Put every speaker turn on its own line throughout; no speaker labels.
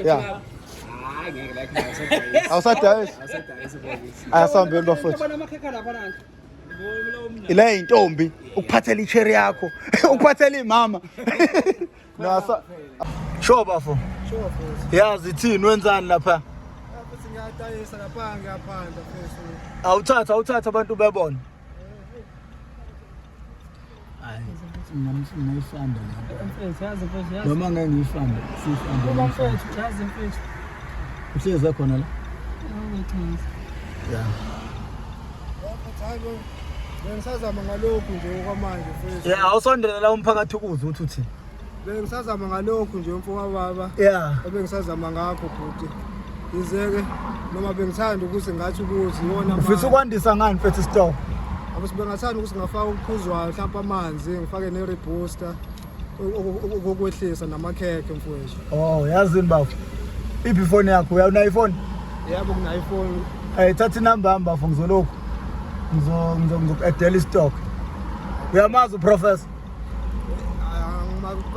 Yeah. Awusadayisa. Asambeni bafuthu. Ile intombi ukuphathela icherry yakho, ukuphathela imama. Nasa. Sure bafo.
Sure.
Yazi ithini wenzani lapha?
Futhi ngiyadayisa lapha ngiyaphandla phezulu.
Awuthatha abantu bebona. Hayi, ngiyifanda la.
Mfethu yazi mfethu yazi.
Noma ngeke ngiyifanda, sifanda.
Uma mfethu yazi mfethu.
Uhlezi khona la? Yeah.
Bengisazama ngalokhu nje okwamanje mfethu.
Yeah, awusondela la umphakathi ukuze uthi uthi.
Bengisazama ngalokhu nje mfowethu baba.
Yeah.
Bengisazama ngakho futhi. Izeke noma bengithanda ukuthi ngathi ukuthi yona manje.
Ufisa ukwandisa ngani mfethu store?
Bengathanda ukuthi ngafaka ukuphuzwayo mhlawumbe amanzi ngifake ne-rebooster ukukwehlisa namakhekhe mfowethu.
Oh, yazini bafo. Iphi phone yakho? Uyawuna iPhone?
Yebo ngina iPhone.
Thatha inamba yami bafo ngizolokhu. Ngizoku-addela istock. Uyamazi uprofessor?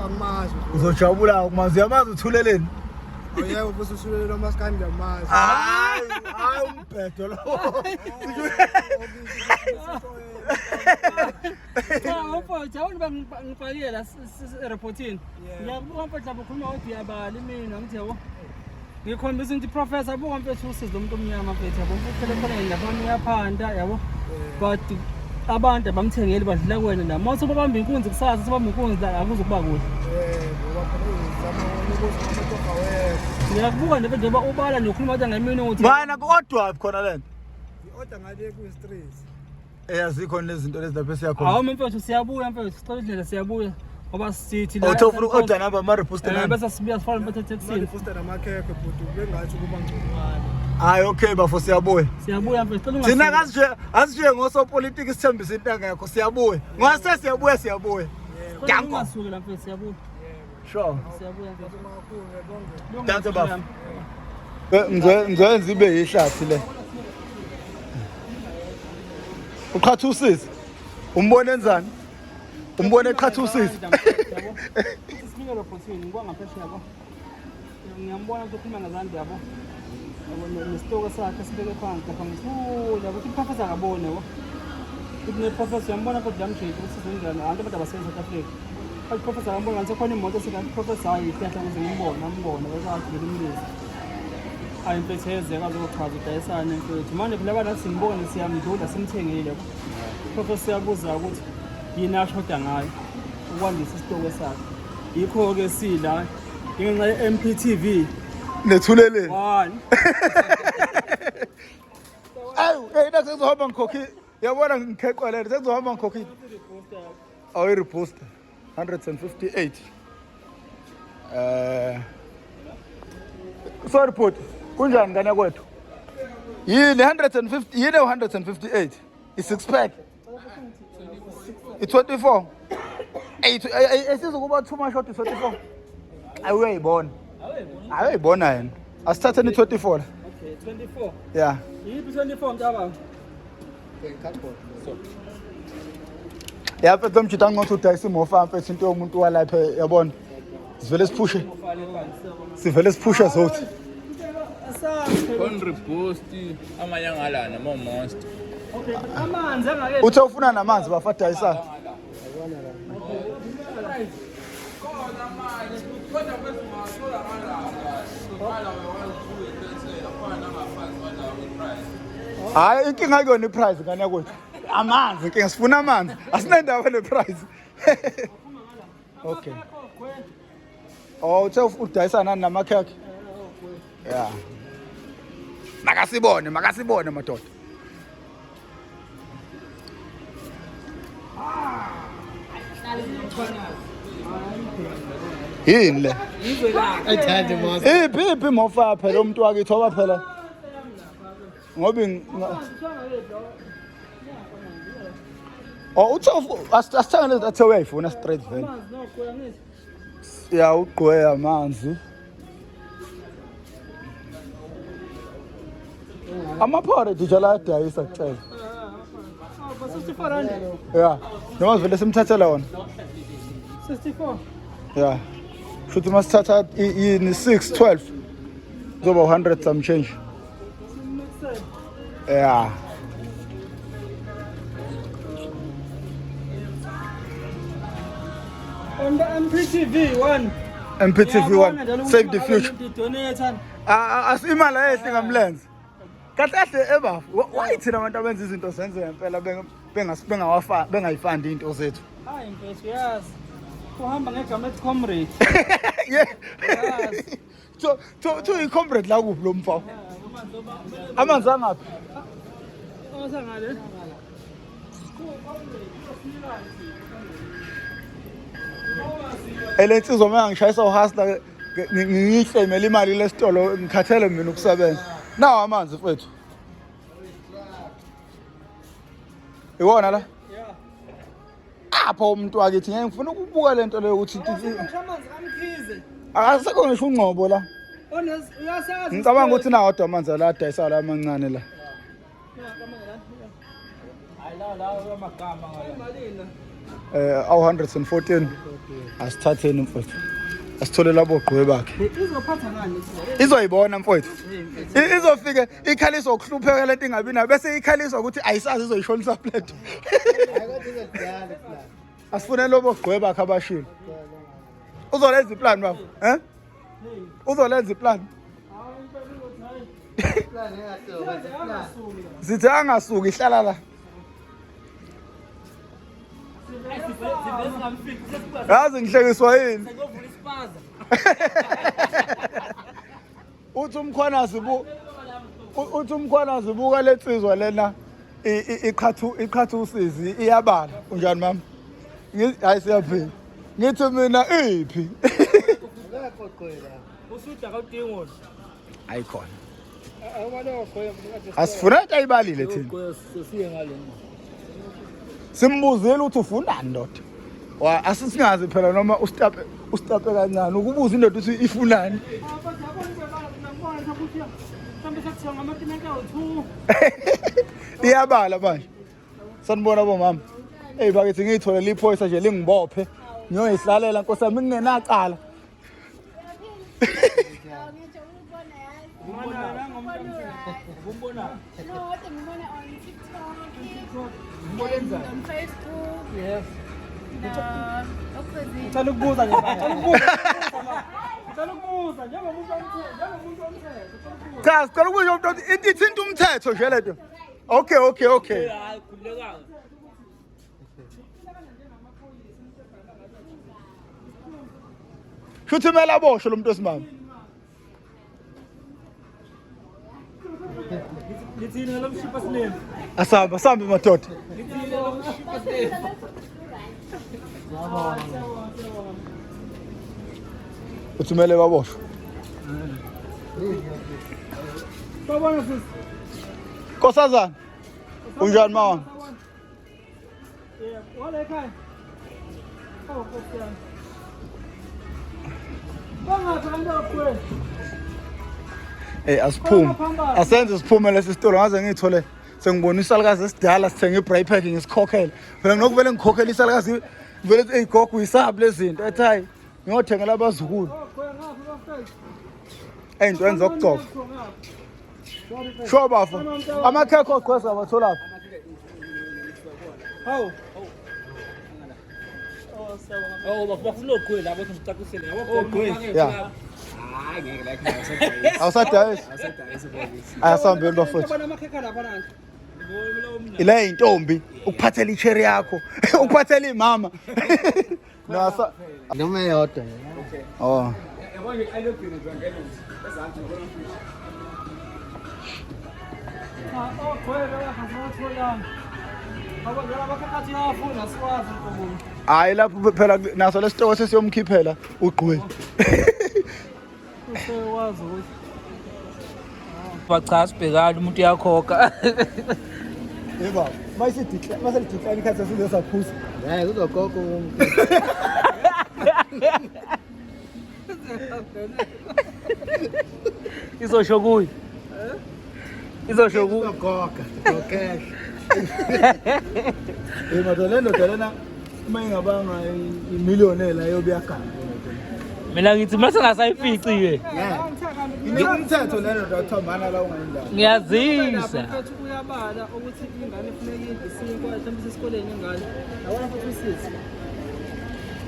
Angamazi.
Uzojabula ukumazi. Uyamazi uthuleleni?
Yebo bese usulele nomaskandi ngamazi.
Hayi umbhedo lo.
Mfowethu awuba ngifakile la reportini. Ngiyakubuka mfowethu lapho khuluma ukuthi uyabala mina ngithi yabo. Ngikhombisa ukuthi professor abuka mfowethu usizo lomuntu omnyama mfowethu yabo. Uphele khona ngiyabona uyaphanda yabo. But abantu abamthengeli badlula kuwena la. Mase babamba inkunzi kusasa sebamba inkunzi la akuzokuba kuhle.
Ngoba phela izama ukuthi amatoka wethu.
Ngiyakubuka nje ubala nokhuluma ukuthi ngeminute.
Mana kodwa khona lento.
I-order ngale ku-street.
Azikho lezinto lezi lapha esiyakhona.
Hawu mfowethu siyabuya mfowethu sicela indlela siyabuya ngoba sithi la.
Awuthofuna order number ama reposter nami.
Bese sibuya sifana mfowethu taxi.
Reposter namakhekhe futhi bengathi kuba ngconywana.
Hayi okay bafo siyabuya.
Siyabuya mfowethu.
Thina asije ngosopolitiki sithembisa intanga yakho siyabuya. Ngase siyabuya.
Danko. Ngasuke la mfowethu siyabuya.
Sure.
Siyabuya mfowethu.
Bonke.
Danko bafo. Ngizoyenza ibe yihlathi le. Eqhathusizi. Umbone enzani? Umbone Eqhathusizi.
Sifike reportini ngwa ngaphesheya yabo. Ngiyambona ukuthi ukhuluma ngazandi yabo. Yabo nesitoko sakhe sibeke phansi lapha ngisula ukuthi professor akabone yabo. Ukuthi ne professor yambona kodwa yamjike ukuthi sizenjani abantu abasebenza South Africa. But professor yambona ngathi khona imoto sekathi professor ayihlahla ukuze ngibone bese afike imlisi. Ayimphetheze kazochaza udayisana mfethu. Manje phela abantu simbone siyamdlula simthengile yabo. Professor yabuza ukuthi yini ashoda ngayo ukwandisa isitoko sakhe. Yikho ke sila ngenxa ye-Mp TV
Nethuleleni.
1.
Awu, nakuzohamba ngikhokhi. Yabona ngikheqwelele sekuzohamba ngikhokhi. Awu reposter 158. Sorry report. Kunjani ngane kwethu? Yini 150 yini 158. I6 pack. I24. Esizokuba too much short i24. Awuyayibona. Awuyayibona yena. Asithathe ni 24 la.
Okay, 24.
Yeah.
Yipi 24 mntaba?
Yeah, mfethu mjita ngothi udayisa imofa mfethu into yomuntu walapha yabona. Sivele siphushe zothi.
On repost amanyanga lana mo monster.
Okay, amanzi angake.
Uthe ufuna namanzi bafadayisa. Hayi inkinga kuyona iprice ngane yakwethu. Amanzi inkinga sifuna amanzi. Asinendaba neprice. Okay. Oh, uthe udayisa nani namakhekhe? Yeah. Makasibone madoda. Yini le?
Ayithande mos.
Iphi mofa phela umuntu wakithi oba phela. Ngoba uthe asithanga lezi athe uyayifuna straight vele. Ya ugqwe amanzi. Amaphore dijala adayisa kucela.
64 rand.
Yeah. Noma vele simthathela wona.
64.
Yeah. Should must start in 612. It's over 100 some change. Yeah.
On the Mp TV1.
Mp TV1. Save the future.
Donate.
Asimala ehle ngamlenze. Kahle eba. Why thina abantu abenza izinto senze ngempela bengayifandi into zethu.
Hayi mfethu yazi. Uhamba ngegama ethi comrade.
Yeah. To i-comrade la kuphi lo mfo? Amanzi angaphi?
Osangale.
Elensizwa mina ngishayisa uhasla ngiyihlemela imali lesitolo ngikhathele mina ukusebenza. Nawo amanzi mfethu. Iwona la? Yeah. Apho umuntu wakithi ngeke ngifuna ukubuka lento leyo ukuthi
amanzi kamkhize.
akasekho ngisho ungcobo la.
Uyasazi.
Ngicabanga ukuthi nawo amanzi la adayisa la amancane la.
Hayi la amagama ngala.
Awu 114 asithatheni mfowethu asithole labo gqwe bakhe
Izophatha ngani?
izoyibona mfowethu izofika ikhaliswa ukuhlupheka lento ingabi nayo bese ikhaliswa ukuthi ayisazi izoyishonisa plate asifune lobo gqwe bakhe abashilo uzolenza iplan bafo uzolenza iplan sithi angasuki ihlala la yazi ngihlekiswa yini uthi umkhwanazi buka letsizwa lena Eqhathusizi iyabala unjani mama hayi siyaphila ngithi mina iphi
Usuthi akudingi
Ayikhohlwa asifuna ayibalile thina
sesiye ngale.
simbuzile ukuthi ufunani ndoda asisingazi phela noma ustape kancane ukubuza indoda ukuthi ifunani iyabala manje sanibona bomama bakithi ngiyithole liphoyisa nje lingibophe ngiyoyihlalela nkosami ngingenacala
On Facebook.
Yes.
Ngicela
ukubuza nje njengomuntu omthetho.
Cha, sicela ukuzwa ukuthi ithinta umthetho nje lento. Okay.
Hayi khulekanga.
Shuthi mele aboshwe lo muntu osimama.
Lithini lo mshipha sinene.
Asambe madoda.
Lithini lo mshipha sinene.
Uthumele baboshwe.
Babona sisi.
Nkosazana. Unjani mama?
Wala ekhaya. Nkosazana. Bangapha kanti akwena.
Asiphume. Asenze siphume lesitolo ngaze ngithole sengibona isalikazi esidala sithenga ibraai pack ngisikhokhela. Phela nokuvele ngikhokhela isalikazi vele eyigogo isabi lezinto ethayi ngiyothengela abazukulu. Ey'ntweni zokugcoba. Sho bafo. Amakhekhe ogqweza abatholaphi?
Hawu. Bafuna ogqwela abathi ngicacisele. Ogqwela.
Yeah.
Hayi ngeke la ekhaya
Awusadayisa? Ayasambeni bafowethu.
Bona amakhekhe lapha nanti.
Ila intombi ukuphathela icherry yakho, ukuphathela imama. Nasa
noma eyodwa.
Oh.
yabona elobhini ngizongena ezansi ngibona mfisi
Ogqwele akasatholayo. Baba ngala bakhathi yafuna sikwazi ukubona.
Hayi lapho phela naso lesitoko sesiyomkhiphela ugqwele.
Usewazi ukuthi bacha sibhekala umuntu uyakhokha.
Yebo, mayisidicline ikhathi sesize saphuza.
Hayi uzokhokha umuntu.
Izosho kuyi. Izosho kuyi.
Uzokhokha, okay.
Madolena uma ingabanga imillionaire yobuya gana.
Mina ngithi mase ngasayifici
Umthetho lelo ndothomana la ungayindaba.
ngiyazisa.
Mfethu uyabala ukuthi ingane kufanele isinkwa mhlawumbe esikoleni ingane. Awona futhi usizi.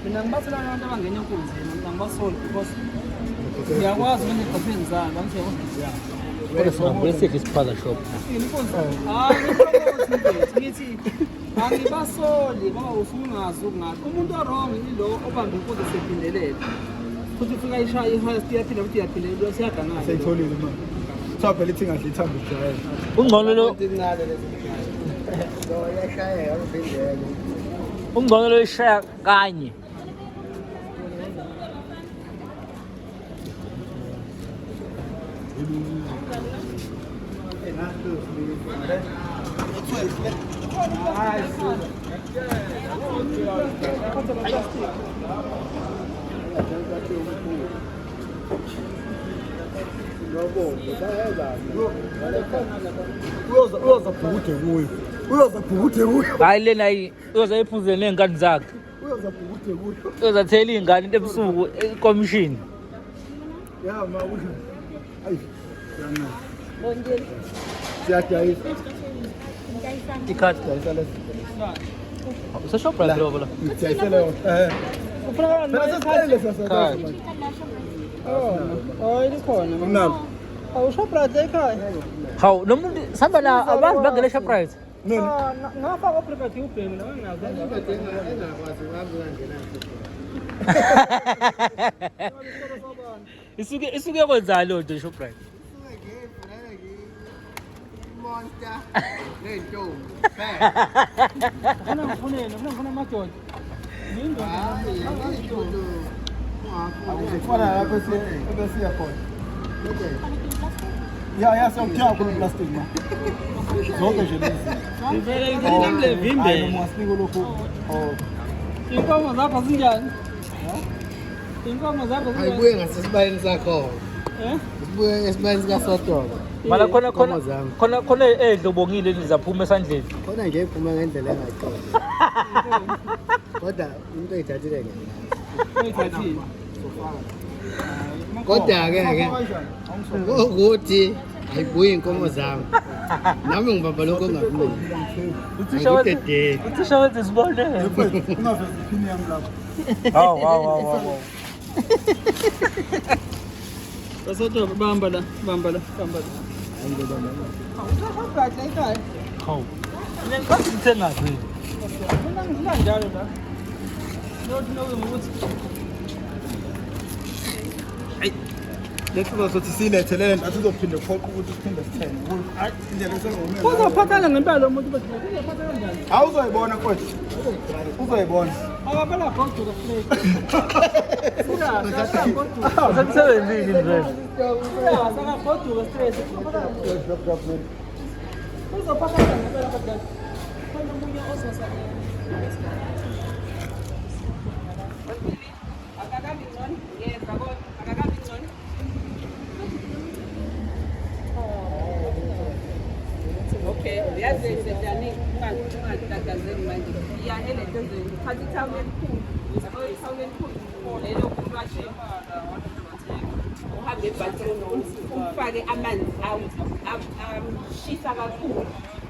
Mina ngibasela abantu abangena enkunzini, mina ngibasoli because ngiyakwazi ukuthi ngigqopheni zami, ngiyakwazi
Kodwa singabuyisithi isipaza shop.
ngithi angibasoli ngoba usungazi ukungaphi. Umuntu wrong yilo obambe inkunzi sephindelela. Futhi ufika ishaya ihast yaphinde futhi yaphindelela siyagangana.
Seyitholile manje. Cha phela ithi ngahle ithamba ijayela.
Ungcono lo ungcono lo ishaya kanye.
Uyoza bhukude kuyo. Uyoza bhukude kuyo.
Hayi lena uyoza iphuzele nezingane zakhe.
Uyoza bhukude kuyo.
Uyoza thela izingane into ebusuku ekomishini.
Ya ma usho. Ayi. Yana. Siyadayisa.
Ikhadi
Dayisa lesi.
useshop right lo la.
Ngiyayisela yona.
Ufuna
Phela sesiqalile sasa.
Oh, ilikhona.
Unalo.
Awushop right ekhaya.
Hawu nomuntu sihamba na abantu bangele shop right.
Ngafaka oprivate ubhemu nawe ngazi.
Isuke kwenzani lo nto shop right?
Monster. Lento.
Ufuna amadoda.
Akufana lapho ebesiya khona. Ya siyakuthenga kulo plastic ma. Zonke nje lezi.
Ngivele ngidile vimbe.
Hayi mwasiko lokho. Oh.
Inkomo zapha zinjani? Inkomo zapha zinjani?
Ayibuye ngasesibayeni sakho. Sibuye esibayeni sika Sodoma.
Mala khona edlobongile nizaphuma esandleni.
Khona nje iphuma ngendlela engaqondi. Kodwa into eyithathile ngene.
Uyithathile.
Kodwa ke ukuthi ayibuye inkomo zami. Nami ngibamba lokho ongafuni.
Uthisha wenze sibone.
Ungaveza iphini yami lapho. Hawu.
Basodwa bamba la. Awushopha ekhaya.
Hawu. Mina ngikwazi ukuthenga zini.
Mina njalo la. Nothi ukuthi
Lethu sothi silethelele ngathi uzophinde phoqa ukuthi siphinde sithenge. Hayi indlela esengomela.
uzophathana ngempela umuntu bese uzophathana kanjani?
Awuzoyibona mfowethu. Uzoyibona.
Akabela goduka straight.
Usemsebenzini nje.
Sakagoduka straight. Uzophathana ngempela kodwa. Khona umunye ozosala. Akakabi ngcono. Yebo, akakabi ngcono. Okay, yazi sejani ungatatazeli manje. Iyahele tezeni. Phathi town elikhulu. Yabo town elikhulu. Lelo kumrashe. Uhambe ebhathini ufake amanzi shisa kakhulu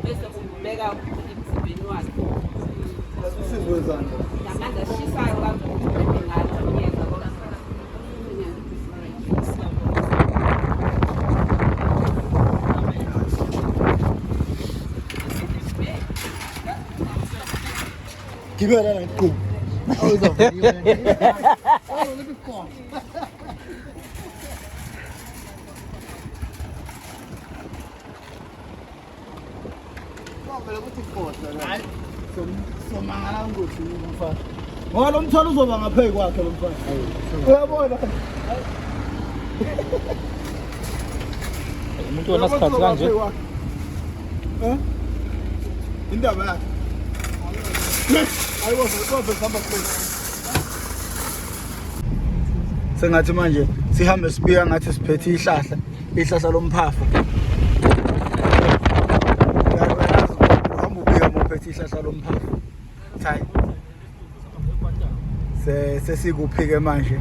bese ubeka emzimbeni wakhe.
Sizwezana.
Amanzi ashisayo kakhulu bese ngathi yenza kodwa.
Gibela la nqo.
Awuzovuniwe. Ngomela ukuthi kodwa. Hayi.
Somangala ngothi umfana. Ngoba lo mthwalo uzoba ngaphezu kwakhe lo mfana. Uyabona?
Umuntu wona sikhathi kanje.
Indaba yakhe. Ayiwo sihamba phezulu. Sengathi manje sihambe sibika ngathi siphethe ihlahla lomphafa. Uhamba ubika mophethe ihlahla lomphafa. Hayi. Sesikuphike manje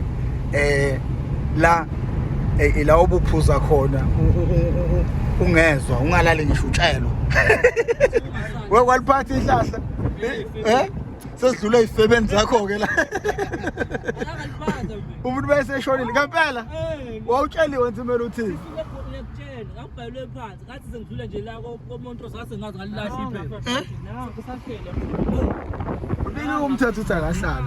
la la obuphuza khona ungezwa ungalali ngisho utshelo wekwaliphatha ihlahla sesidlule izifebeni zakho ke la umuntu bese eshonile ngempela wawutsheliwe nzimela uthini
ngabhalwe phansi ngathi sengidlule nje la komuntu sase ngazi ngalilahla iphepha kusaphela
ubike umthetho uthi akahlali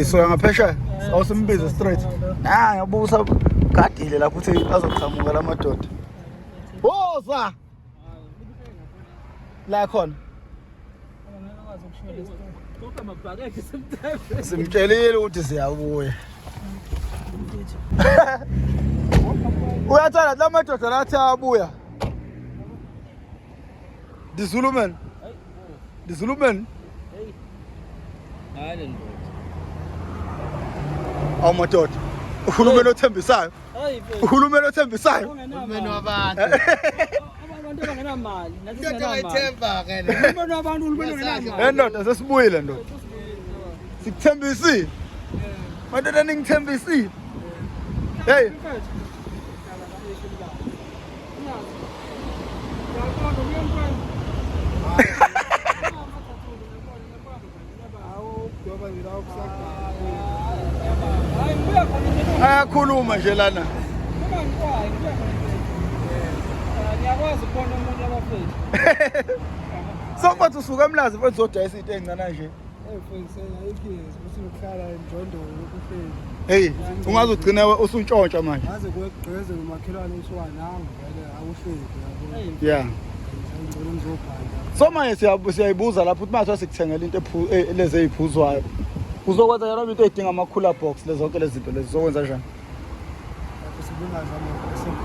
so ngaphesha awusimbize straight ngiyabusa gadile lapho uthi azoqhamuka lamadoda woza la khona simtshelile ukuthi siyabuya uyathanda la madoda lathi ayabuya the Zulu man madoda uhulumeni othembisayo uhulumeni othembisayo
uhulumeni wabantu
abantu abangenamali nathi
ayithemba ke
uhulumeni wabantu uhulumeni ongenamali
ndoda sesibuyile ndoda sikuthembisile madoda ningithembisile hey ayakhuluma nje lana
ngiyakwazi ukubona umuntu abafethu
so manje usuka emlazi mfethu uzodayisa into encane nje hey ungaze ugcine usuntshontsha manje
ngaze kugqeze umakhelwane isiwananga vele awuhleki
yeah
ngicela ngizobhala
so manje siyayibuza lapho uthi manje sikuthengela into lezi eziphuzwayo uzokwenza yona into edinga ama-cooler box lezo zonke lezi zinto lezi uzokwenza njani
lapho sibungazama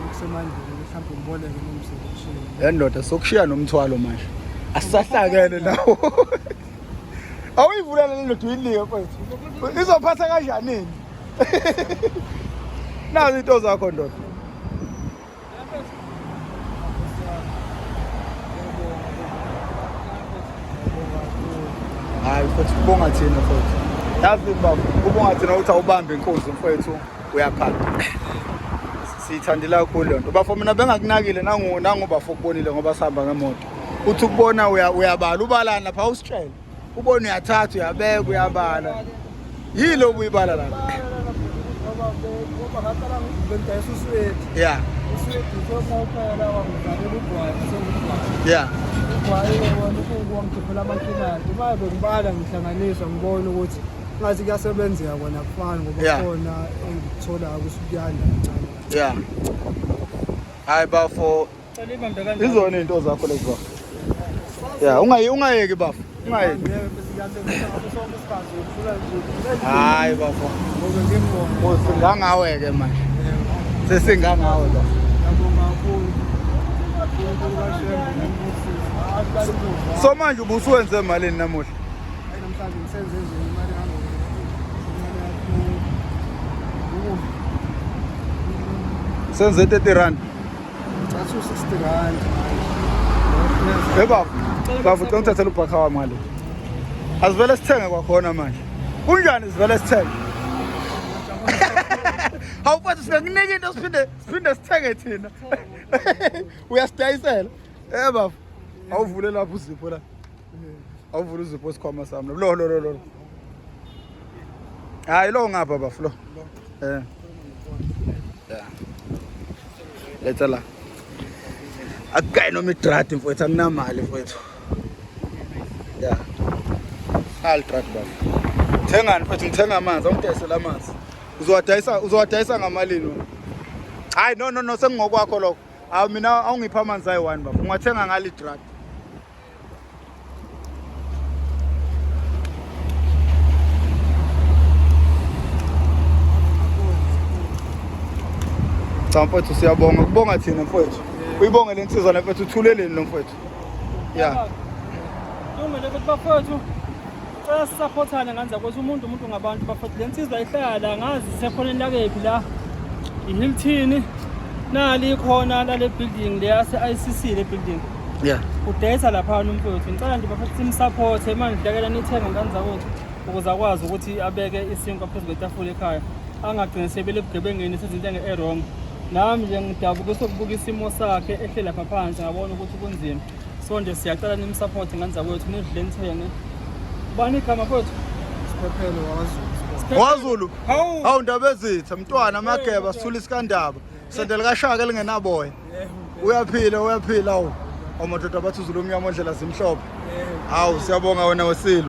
kusemandleni mhlawumbe ngiboleke nomsebenzi
ndoda sokushiya nomthwalo manje asisahlakene nawo awuyivulele le ndoda uyinike mfethu izophatha kanjani nazi into zakho ndoda hayi mfethu kubonga thina mfethu yazi baba kubonga thina ukuthi awubambe inkunzi mfethu uyaphanda sithandela kakhulu lento bafo mina bengakunakile nangoba fokubonile ngoba sihamba ngemoto uthi ukubona uyabala ubalana lapha usitshela ubona uyathatha uyabeka uyabala yilo ubuyibala la yeah yeah
ngihlanganisa ngibona ukuthi ngathi kuyasebenzeka kona kufana ngoba khona engithola kusukuyanda kancane
yeah hayi bafo izona into zakho lezi bafo yeah ungayeki bafo ungayeki hayi bafo usingangaweke manje sesingangawe bafo so manje ubusuwenze emalini namuhla
namhlanje ngisenze nje imali
senze 30 rand
thathu 60 rand
bafo ngithathela ubhakha wami ngale asivele sithenge kwakhona manje kunjani sivele sithenge awufathi singakunika into siphinde sithenge thina uyasidayisela bafo awuvule lapho uzipho la awuvule uzipho isikhwama sami lo hayi lo ngapha bafo lo yeah letha la akayi noma idrati mfowethu anginamali mfowethu yeah aldrati bafo thengani mfowethu ngithenga amanzi awungidayisela amanzi uzowadayisa ngamalini wena hayi no sengingokwakho lokho awu mina awungipha amanzi ayi-1 bafo ungathenga ngale idrati mfowethu siyabonga kubonga thina mfowethu uyibonge le nsizwa mfowethu uthuleleni lo mfowethu yeah
kumele ukuthi bafowethu sisaphothane nganza kwethu umuntu ngabantu bafowethu le nsizwa ihlala ngazi sekhona lakephi la iHilton nali khona lale building le yase ICC le building
Yeah.
udayisa lapha umfowethu ngicela nje bafethu simsupport manje ndakela nithenga ngane zakwethu ukuze akwazi ukuthi abeke isinkwa phezu kwetafula ekhaya angagcina sebele ebugebengeni sezinto enge-wrong nami nje ngidabuka sokubuka isimo sakhe ehle lapha phansi ngabona ukuthi kunzima so nje siyacela nimsupport ngane zakwethu nidle nithenge bani igama mfowethu
Siphephelo waZulu.
WaZulu. Hawu ndaba ezitha mntwana amageba sithula isikandaba. Sendele kashaka elingenaboya. Uyaphila awu. Amadoda abathi uZulu omnyama ondlela zimhlophe. Hawu siyabonga wena wesilo.